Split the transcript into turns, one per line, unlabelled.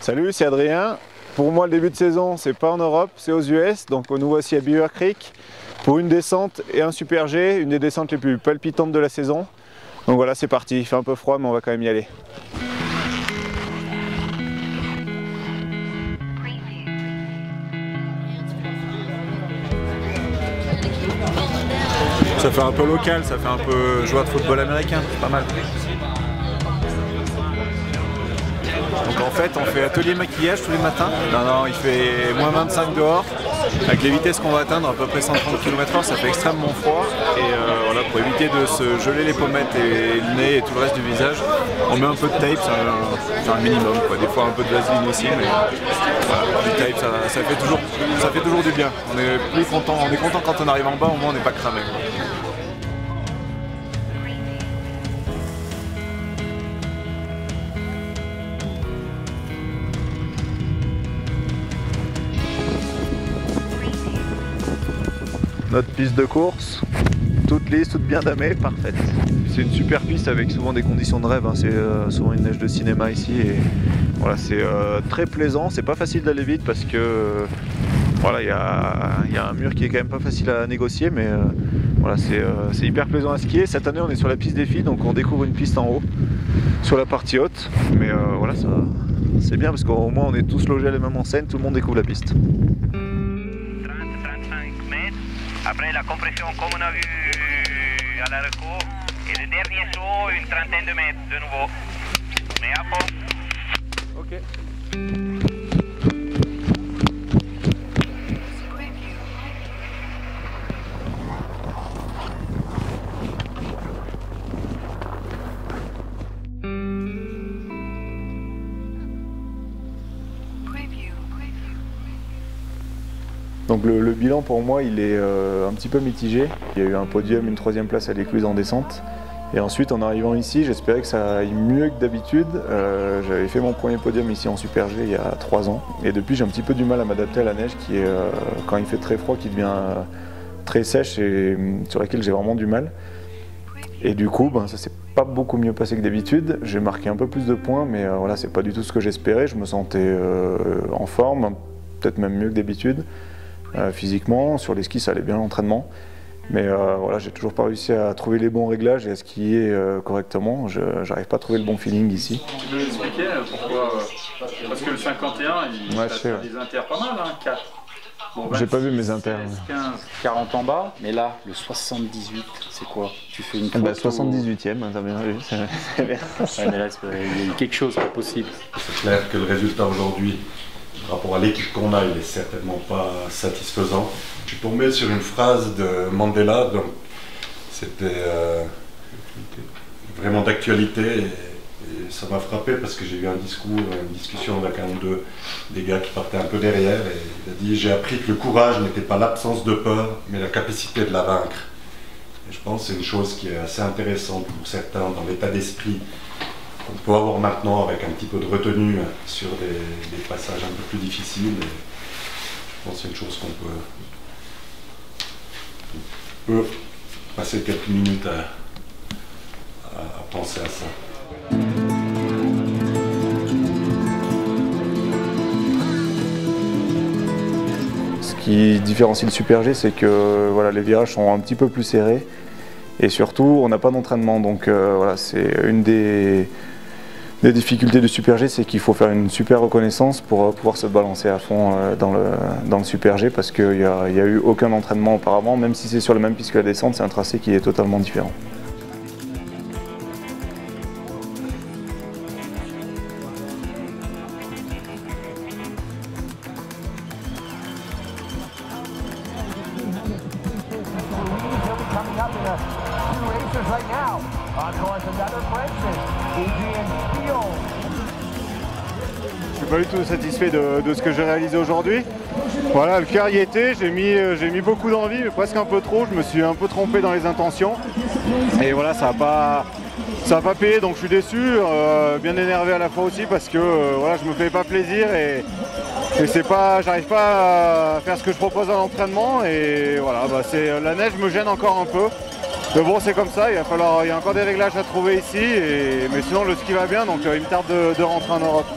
Salut, c'est Adrien. Pour moi, le début de saison, c'est pas en Europe, c'est aux US. Donc nous voici à Beaver Creek pour une descente et un super G, une des descentes les plus palpitantes de la saison. Donc voilà, c'est parti. Il fait un peu froid, mais on va quand même y aller. Ça fait un peu local, ça fait un peu joueur de football américain, c'est pas mal. Donc en fait, on fait atelier maquillage tous les matins. Non, il fait moins 25 dehors. Avec les vitesses qu'on va atteindre, à peu près 130 km/h, ça fait extrêmement froid. Et voilà, pour éviter de se geler les pommettes et le nez et tout le reste du visage, on met un peu de tape, c'est un minimum, quoi. Des fois un peu de vaseline aussi, mais voilà, du tape, ça fait toujours du bien. On est content quand on arrive en bas, au moins on n'est pas cramé, quoi. Notre piste de course, toute lisse, toute bien damée, parfaite. C'est une super piste avec souvent des conditions de rêve, hein. C'est souvent une neige de cinéma ici et voilà, c'est très plaisant. C'est pas facile d'aller vite parce que voilà, il y a un mur qui est quand même pas facile à négocier, mais voilà, c'est hyper plaisant à skier. Cette année, on est sur la piste des filles, donc on découvre une piste en haut, sur la partie haute, mais voilà, c'est bien parce qu'au moins on est tous logés à la même enseigne, tout le monde découvre la piste.
Après la compression comme on a vu à la reco, et le dernier saut, une trentaine de mètres de nouveau. Mais à fond.
Ok. Donc le bilan pour moi il est un petit peu mitigé. Il y a eu un podium, une 3e place à l'Écluse en descente. Et ensuite en arrivant ici, j'espérais que ça aille mieux que d'habitude. J'avais fait mon premier podium ici en Super G il y a 3 ans. Et depuis j'ai un petit peu du mal à m'adapter à la neige qui est, quand il fait très froid, qui devient très sèche et sur laquelle j'ai vraiment du mal. Et du coup, ça s'est pas beaucoup mieux passé que d'habitude. J'ai marqué un peu plus de points, mais voilà, c'est pas du tout ce que j'espérais. Je me sentais en forme, peut-être même mieux que d'habitude. Physiquement, sur les skis ça allait bien l'entraînement, mais voilà, j'ai toujours pas réussi à trouver les bons réglages et à skier correctement. J'arrive pas à trouver le bon feeling ici.
Tu peux expliquer pourquoi? Parce que le 51, il a des inters pas mal, hein, 4. Bon,
j'ai pas vu mes inters.
15, 40 en bas, mais là, le 78, c'est quoi? Tu fais une
78e, t'as bien vu, c'est bien.
Ouais, mais là, il y a quelque chose, pas possible.
C'est clair que le résultat aujourd'hui, par rapport à l'équipe qu'on a, il est certainement pas satisfaisant. Je suis tombé sur une phrase de Mandela, donc c'était vraiment d'actualité et ça m'a frappé parce que j'ai eu un discours, une discussion avec un ou deux des gars qui partaient un peu derrière et il a dit « J'ai appris que le courage n'était pas l'absence de peur, mais la capacité de la vaincre ». Et je pense que c'est une chose qui est assez intéressante pour certains dans l'état d'esprit qu'on peut avoir maintenant avec un petit peu de retenue sur des passages un peu plus difficiles. Et je pense que c'est une chose qu'on peut passer quelques minutes à penser à ça.
Ce qui différencie le Super G, c'est que voilà, les virages sont un petit peu plus serrés et surtout on n'a pas d'entraînement, donc voilà, c'est une des difficultés du Super G, c'est qu'il faut faire une super reconnaissance pour pouvoir se balancer à fond dans le Super G parce qu'il n'y a eu aucun entraînement auparavant, même si c'est sur la même piste que la descente, c'est un tracé qui est totalement différent. Je suis pas du tout satisfait de ce que j'ai réalisé aujourd'hui. Voilà, le cœur y était, j'ai mis beaucoup d'envie, mais presque un peu trop. Je me suis un peu trompé dans les intentions. Et voilà, ça a pas payé, donc je suis déçu, bien énervé à la fois aussi parce que voilà, je me fais pas plaisir et j'arrive pas à faire ce que je propose à l'entraînement et voilà, la neige me gêne encore un peu. Mais bon, c'est comme ça, il y a encore des réglages à trouver ici, mais sinon le ski va bien, donc il me tarde de rentrer en Europe.